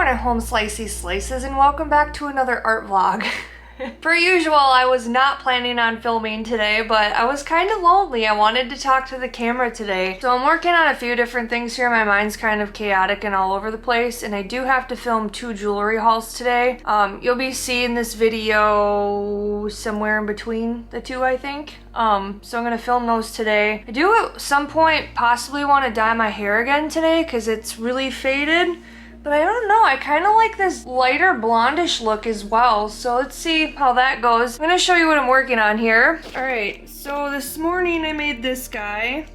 morning, home slicey slices, and welcome back to another art vlog. Per usual, I was not planning on filming today, but I was kind of lonely. I wanted to talk to the camera today. So I'm working on a few different things here. My mind's kind of chaotic and all over the place, and I do have to film 2 jewelry hauls today. You'll be seeing this video somewhere in between the two, I think. So I'm gonna film those today. I do at some point possibly want to dye my hair again today because it's really faded. But I don't know, I kind of like this lighter blondish look as well. So let's see how that goes. I'm gonna show you what I'm working on here. All right, so this morning I made this guy.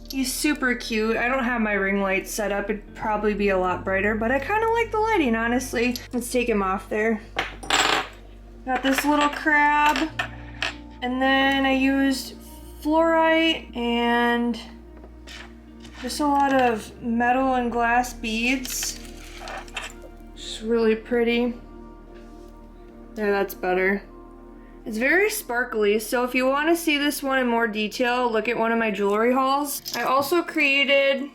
He's super cute. I don't have my ring light set up. It'd probably be a lot brighter, but I kind of like the lighting, honestly. Let's take him off there. Got this little crab. And then I used fluorite and just a lot of metal and glass beads. Just really pretty. There, that's better. It's very sparkly, so if you want to see this one in more detail, look at one of my jewelry hauls. I also created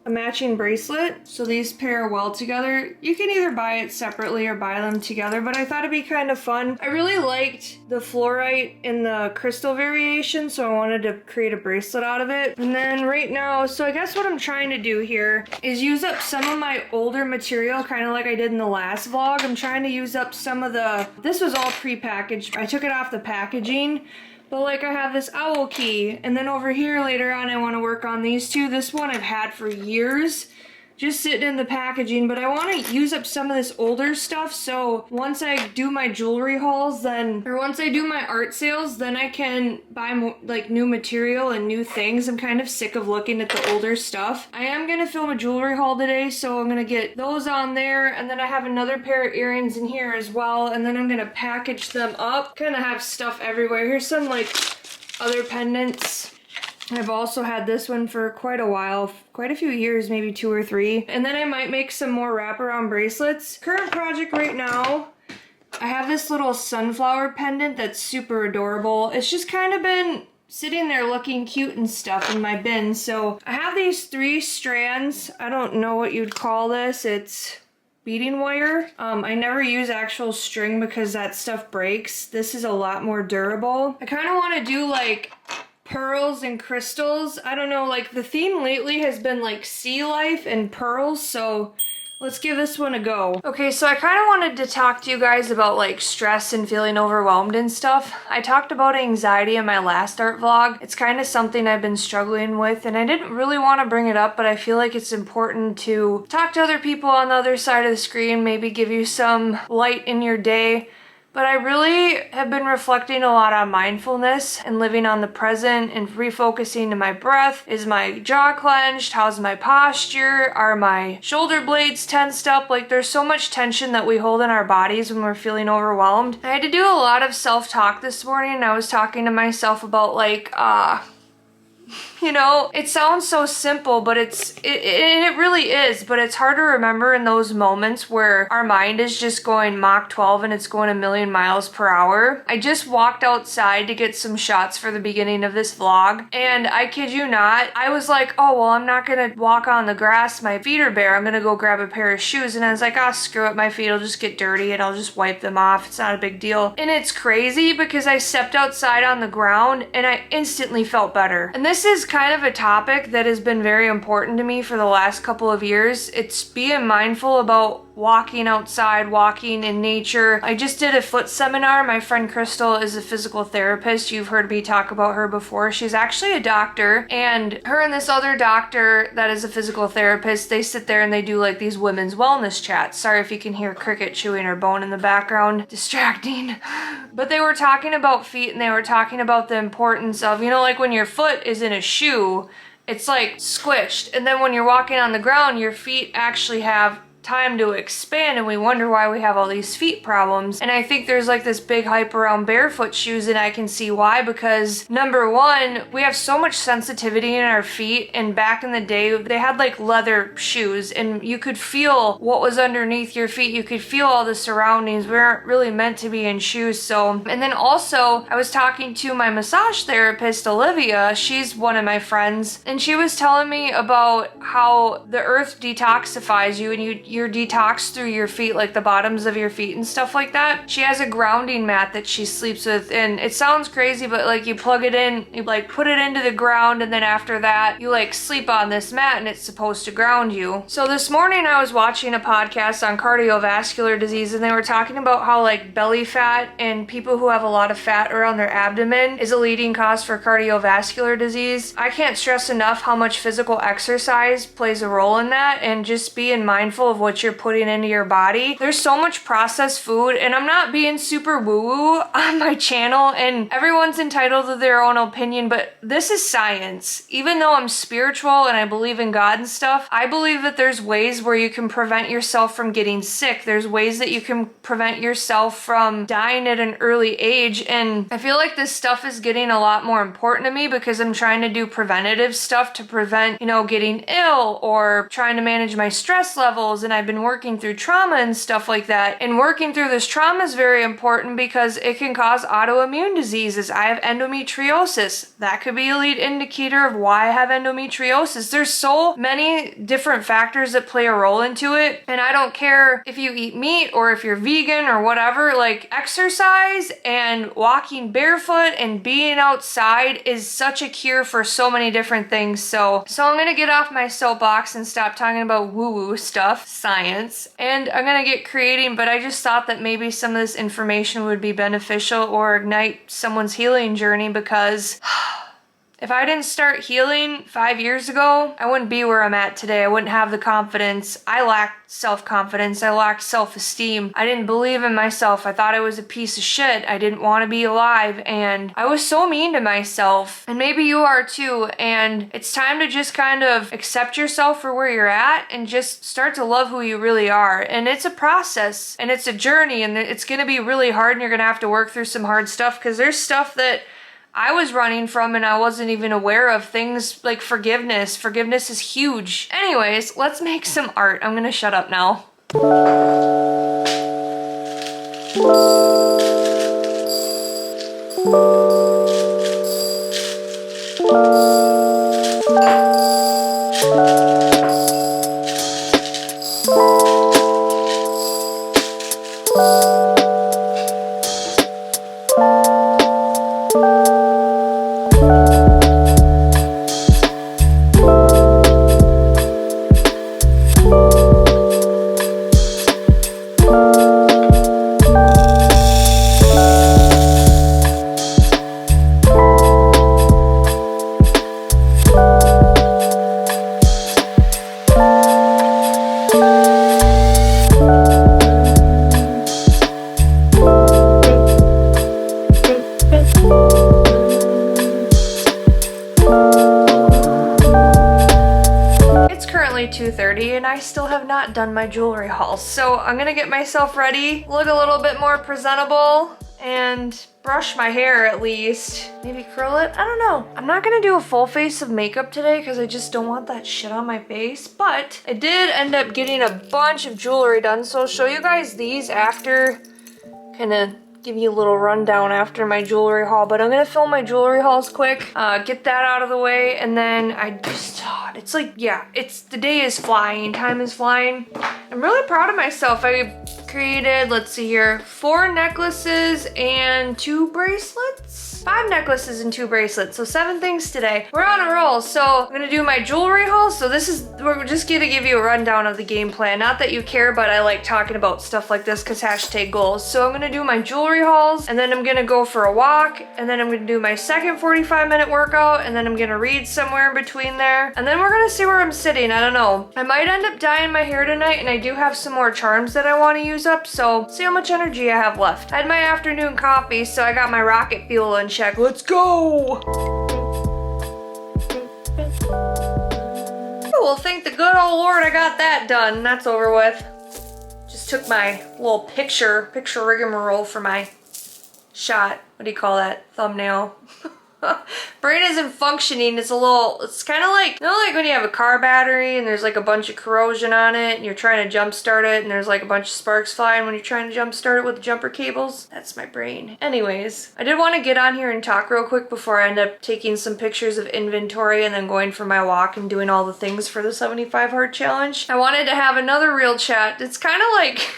a matching bracelet, so these pair well together. You can either buy it separately or buy them together, but I thought it'd be kind of fun. I really liked the fluorite in the crystal variation, so I wanted to create a bracelet out of it. And then right now, so I guess what I'm trying to do here is use up some of my older material, kind of like I did in the last vlog. I'm trying to use up some of this was all pre-packaged. I took it off the packaging. But like I have this owl key, and then over here later on I want to work on these two. This one I've had for years, just sitting in the packaging, but I want to use up some of this older stuff, so once I do my jewelry hauls or once I do my art sales, then I can buy more, like new material and new things. I'm kind of sick of looking at the older stuff. I am going to film a jewelry haul today, so I'm going to get those on there, and then I have another pair of earrings in here as well, and then I'm going to package them up. Kind of have stuff everywhere. Here's some like other pendants. I've also had this one for quite a while, quite a few years, maybe 2 or 3. And then I might make some more wraparound bracelets. Current project right now, I have this little sunflower pendant that's super adorable. It's just kind of been sitting there looking cute and stuff in my bin. So I have these 3 strands. I don't know what you'd call this. It's beading wire. I never use actual string because that stuff breaks. This is a lot more durable. I kind of want to do like pearls and crystals. I don't know, like the theme lately has been like sea life and pearls, so let's give this one a go. Okay, so I kind of wanted to talk to you guys about like stress and feeling overwhelmed and stuff. I talked about anxiety in my last art vlog. It's kind of something I've been struggling with, and I didn't really want to bring it up, but I feel like it's important to talk to other people on the other side of the screen, maybe give you some light in your day. But I really have been reflecting a lot on mindfulness and living on the present and refocusing to my breath. Is my jaw clenched? How's my posture? Are my shoulder blades tensed up? Like there's so much tension that we hold in our bodies when we're feeling overwhelmed. I had to do a lot of self-talk this morning. I was talking to myself about like, you know, it sounds so simple, but it really is, but it's hard to remember in those moments where our mind is just going Mach 12 and it's going a million miles per hour. I just walked outside to get some shots for the beginning of this vlog, and I kid you not, I was like, oh, well, I'm not gonna walk on the grass. My feet are bare. I'm gonna go grab a pair of shoes. And I was like, oh, screw it. My feet will just get dirty and I'll just wipe them off. It's not a big deal. And it's crazy because I stepped outside on the ground and I instantly felt better. And this is kind of a topic that has been very important to me for the last couple of years. It's being mindful about walking outside, walking in nature. I just did a foot seminar. My friend Crystal is a physical therapist. You've heard me talk about her before. She's actually a doctor, and her and this other doctor that is a physical therapist, they sit there and they do like these women's wellness chats. Sorry if you can hear cricket chewing her bone in the background. Distracting. But they were talking about feet, and they were talking about the importance of, you know, like when your foot is in a shoe, it's like squished, and then when you're walking on the ground, your feet actually have time to expand, and we wonder why we have all these feet problems. And I think there's like this big hype around barefoot shoes, and I can see why, because number one, we have so much sensitivity in our feet, and back in the day they had like leather shoes and you could feel what was underneath your feet. You could feel all the surroundings. We aren't really meant to be in shoes. So, and then also I was talking to my massage therapist Olivia, she's one of my friends, and she was telling me about how the earth detoxifies you, and you your detox through your feet, like the bottoms of your feet and stuff like that. She has a grounding mat that she sleeps with, and it sounds crazy, but like you plug it in, you like put it into the ground, and then after that you like sleep on this mat and it's supposed to ground you. So this morning I was watching a podcast on cardiovascular disease, and they were talking about how like belly fat and people who have a lot of fat around their abdomen is a leading cause for cardiovascular disease. I can't stress enough how much physical exercise plays a role in that, and just being mindful of what you're putting into your body. There's so much processed food, and I'm not being super woo-woo on my channel, and everyone's entitled to their own opinion, but this is science. Even though I'm spiritual and I believe in God and stuff, I believe that there's ways where you can prevent yourself from getting sick. There's ways that you can prevent yourself from dying at an early age, and I feel like this stuff is getting a lot more important to me because I'm trying to do preventative stuff to prevent, you know, getting ill or trying to manage my stress levels, and I've been working through trauma and stuff like that. And working through this trauma is very important because it can cause autoimmune diseases. I have endometriosis. That could be a lead indicator of why I have endometriosis. There's so many different factors that play a role into it, and I don't care if you eat meat or if you're vegan or whatever. Like, exercise and walking barefoot and being outside is such a cure for so many different things. So I'm gonna get off my soapbox and stop talking about woo-woo stuff, science, and I'm gonna get creating, but I just thought that maybe some of this information would be beneficial or ignite someone's healing journey, because if I didn't start healing 5 years ago, I wouldn't be where I'm at today. I wouldn't have the confidence. I lacked self-confidence. I lacked self-esteem. I didn't believe in myself. I thought I was a piece of shit. I didn't want to be alive, and I was so mean to myself. And maybe you are too, and it's time to just kind of accept yourself for where you're at and just start to love who you really are. And it's a process, and it's a journey, and it's going to be really hard, and you're going to have to work through some hard stuff, because there's stuff that I was running from and I wasn't even aware of. Things like forgiveness. Forgiveness is huge. Anyways, let's make some art. I'm gonna shut up now. It's currently 2:30 and I still have not done my jewelry haul, so I'm gonna get myself ready, look a little bit more presentable, and brush my hair at least. Maybe curl it? I don't know. I'm not gonna do a full face of makeup today because I just don't want that shit on my face, but I did end up getting a bunch of jewelry done, so I'll show you guys these after, kind of give you a little rundown after my jewelry haul. But I'm gonna film my jewelry hauls quick, get that out of the way, and then I just, it's like, yeah, the day is flying, time is flying. I'm really proud of myself. I created, let's see here, 4 necklaces and 2 bracelets? 5 necklaces and 2 bracelets, so 7 things today. We're on a roll, so I'm gonna do my jewelry haul. So we're just gonna give you a rundown of the game plan. Not that you care, but I like talking about stuff like this because #goals. So I'm gonna do my jewelry hauls, and then I'm gonna go for a walk, and then I'm gonna do my second 45-minute workout, and then I'm gonna read somewhere in between there, and then we're gonna see where I'm sitting. I don't know. I might end up dyeing my hair tonight, and I do have some more charms that I want to use up, so see how much energy I have left. I had my afternoon coffee, so I got my rocket fuel in check. Let's go! Well, thank the good old Lord I got that done. That's over with. Just took my little picture rigmarole for my shot. What do you call that? Thumbnail. brain isn't functioning. It's kind of like, you know, like when you have a car battery and there's like a bunch of corrosion on it and you're trying to jumpstart it and there's like a bunch of sparks flying when you're trying to jumpstart it with the jumper cables. That's my brain. Anyways, I did want to get on here and talk real quick before I end up taking some pictures of inventory and then going for my walk and doing all the things for the 75 hard challenge. I wanted to have another real chat. It's kind of like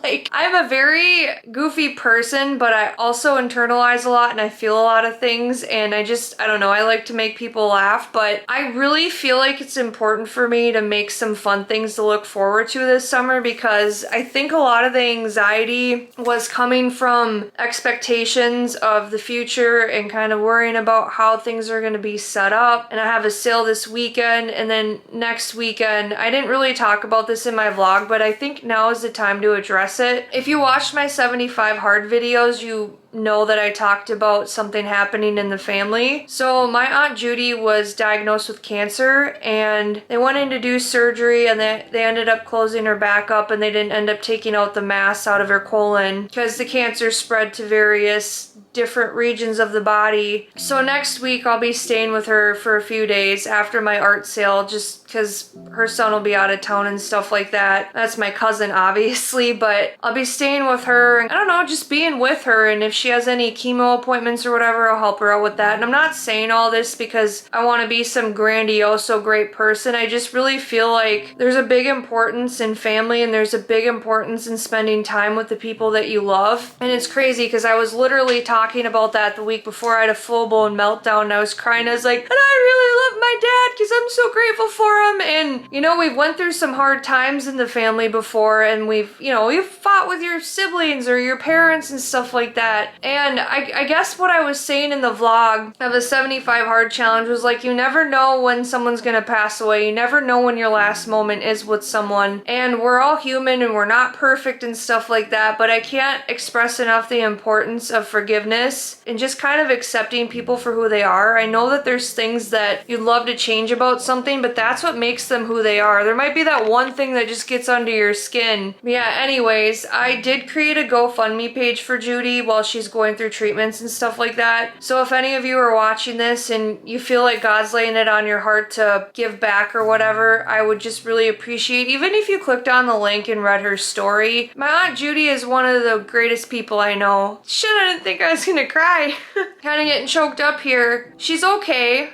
like, I'm a very goofy person, but I also internalize a lot and I feel a lot of things, and I don't know, I like to make people laugh, but I really feel like it's important for me to make some fun things to look forward to this summer, because I think a lot of the anxiety was coming from expectations of the future and kind of worrying about how things are going to be set up. And I have a sale this weekend, and then next weekend, I didn't really talk about this in my vlog, but I think now is the time to address it. If you watched my 75 hard videos, you know that I talked about something happening in the family. So my Aunt Judy was diagnosed with cancer, and they went in to do surgery, and they ended up closing her back up, and they didn't end up taking out the mass out of her colon because the cancer spread to various different regions of the body. So next week I'll be staying with her for a few days after my art sale, just because her son will be out of town and stuff like that. That's my cousin, obviously, but I'll be staying with her and I don't know, just being with her, and if she has any chemo appointments or whatever, I'll help her out with that. And I'm not saying all this because I want to be some grandiose, great person. I just really feel like there's a big importance in family, and there's a big importance in spending time with the people that you love. And it's crazy because I was literally talking about that the week before I had a full-blown meltdown, and I was crying. I was like, and I really love my dad because I'm so grateful for him. And you know, we've went through some hard times in the family before, and we've fought with your siblings or your parents and stuff like that. And I guess what I was saying in the vlog of the 75 hard challenge was like, you never know when someone's gonna pass away. You never know when your last moment is with someone, and we're all human and we're not perfect and stuff like that, but I can't express enough the importance of forgiveness and just kind of accepting people for who they are. I know that there's things that you'd love to change about something, but that's what makes them who they are. There might be that one thing that just gets under your skin. But yeah, anyways, I did create a GoFundMe page for Judy while she's going through treatments and stuff like that. So if any of you are watching this and you feel like God's laying it on your heart to give back or whatever, I would just really appreciate, even if you clicked on the link and read her story. My Aunt Judy is one of the greatest people I know. Shit, I didn't think I was gonna cry. Kind of getting choked up here. She's okay.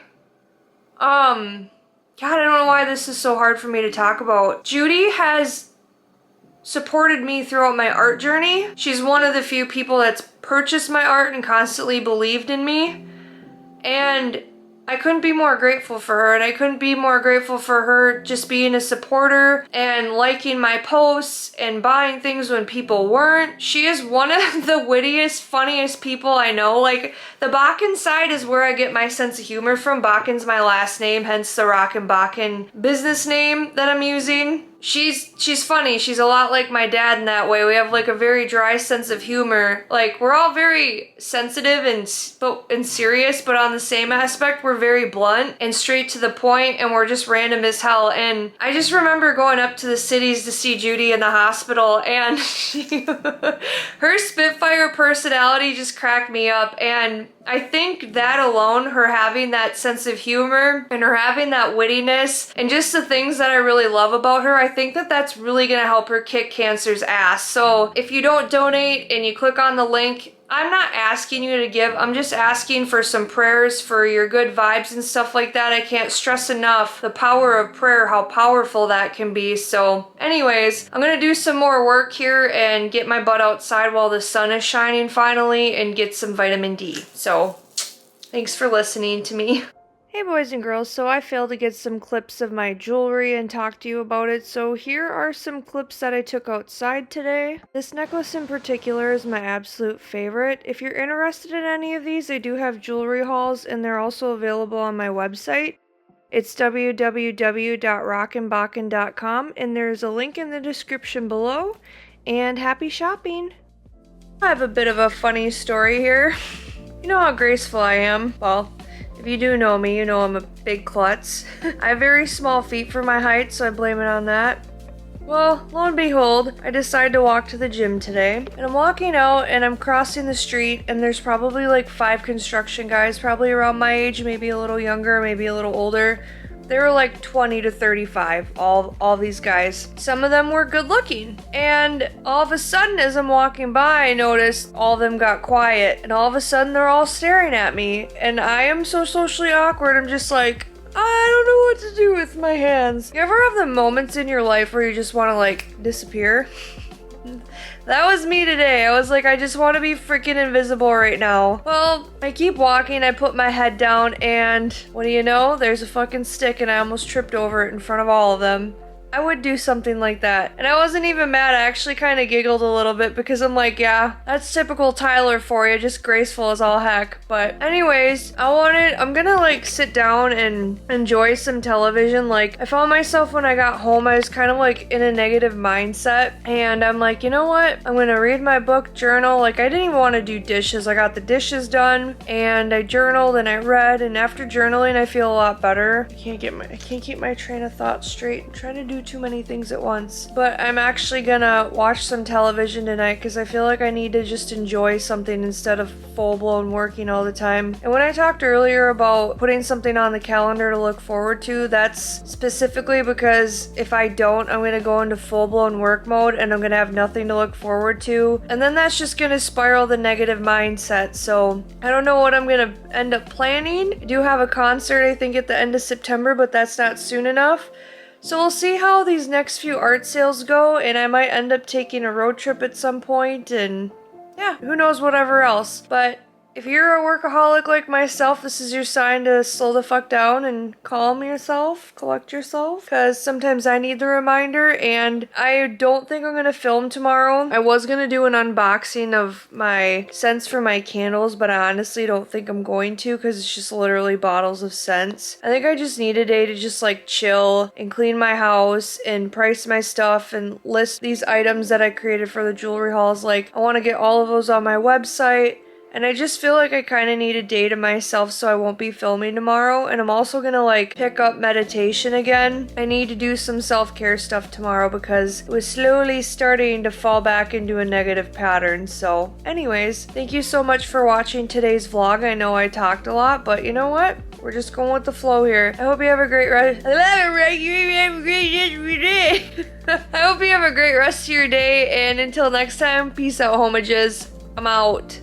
God, I don't know why this is so hard for me to talk about. Judy has supported me throughout my art journey. She's one of the few people that's purchased my art and constantly believed in me. And I couldn't be more grateful for her, and I couldn't be more grateful for her just being a supporter and liking my posts and buying things when people weren't. She is one of the wittiest, funniest people I know. Like, the Bakken side is where I get my sense of humor from. Bakken's my last name, hence the Rockin' Bakken business name that I'm using. She's funny. She's a lot like my dad in that way. We have like a very dry sense of humor. Like, we're all very sensitive and serious, but on the same aspect, we're very blunt and straight to the point, and we're just random as hell. And I just remember going up to the cities to see Judy in the hospital, and her Spitfire personality just cracked me up. And I think that alone, her having that sense of humor and her having that wittiness and just the things that I really love about her, I think that that's really gonna help her kick cancer's ass. So if you don't donate and you click on the link, I'm not asking you to give, I'm just asking for some prayers for your good vibes and stuff like that. I can't stress enough the power of prayer, how powerful that can be. So anyways, I'm gonna do some more work here and get my butt outside while the sun is shining finally and get some vitamin D. So thanks for listening to me. Hey boys and girls, so I failed to get some clips of my jewelry and talk to you about it, so here are some clips that I took outside today. This necklace in particular is my absolute favorite. If you're interested in any of these, I do have jewelry hauls, and they're also available on my website. It's www.rockinbakken.com, and there's a link in the description below, and happy shopping! I have a bit of a funny story here. You know how graceful I am? Well, if you do know me, you know I'm a big klutz. I have very small feet for my height, so I blame it on that. Well, lo and behold, I decide to walk to the gym today. And I'm walking out and I'm crossing the street and there's probably like 5 construction guys, probably around my age, maybe a little younger, maybe a little older. They were like 20 to 35, all these guys. Some of them were good looking. And all of a sudden, as I'm walking by, I noticed all of them got quiet. And all of a sudden, they're all staring at me. And I am so socially awkward, I'm just like, I don't know what to do with my hands. You ever have the moments in your life where you just want to like disappear? That was me today. I was like, I just want to be freaking invisible right now. Well, I keep walking, I put my head down, and what do you know? There's a fucking stick and I almost tripped over it in front of all of them. I would do something like that. And I wasn't even mad. I actually kind of giggled a little bit because I'm like, yeah, that's typical Tyler for you, just graceful as all heck. But anyways, I'm gonna like sit down and enjoy some television. Like, I found myself when I got home, I was kind of like in a negative mindset. And I'm like, you know what? I'm gonna read my book, journal. Like, I didn't even want to do dishes. I got the dishes done and I journaled and I read. And after journaling, I feel a lot better. I can't keep my train of thought straight. I'm trying to do too many things at once. But I'm actually gonna watch some television tonight because I feel like I need to just enjoy something instead of full-blown working all the time. And when I talked earlier about putting something on the calendar to look forward to, that's specifically because if I don't, I'm gonna go into full-blown work mode and I'm gonna have nothing to look forward to. And then that's just gonna spiral the negative mindset. So I don't know what I'm gonna end up planning. I do have a concert, I think, at the end of September, but that's not soon enough. So we'll see how these next few art sales go, and I might end up taking a road trip at some point, and yeah, who knows whatever else. But if you're a workaholic like myself, this is your sign to slow the fuck down and calm yourself, collect yourself, because sometimes I need the reminder. And I don't think I'm going to film tomorrow. I was going to do an unboxing of my scents for my candles, but I honestly don't think I'm going to because it's just literally bottles of scents. I think I just need a day to just like chill and clean my house and price my stuff and list these items that I created for the jewelry hauls. Like, I want to get all of those on my website. And I just feel like I kind of need a day to myself so I won't be filming tomorrow. And I'm also going to like pick up meditation again. I need to do some self-care stuff tomorrow because it was slowly starting to fall back into a negative pattern. So anyways, thank you so much for watching today's vlog. I know I talked a lot, but you know what? We're just going with the flow here. I hope you have a great rest. I hope you have a great rest of your day. And until next time, peace out, homages. I'm out.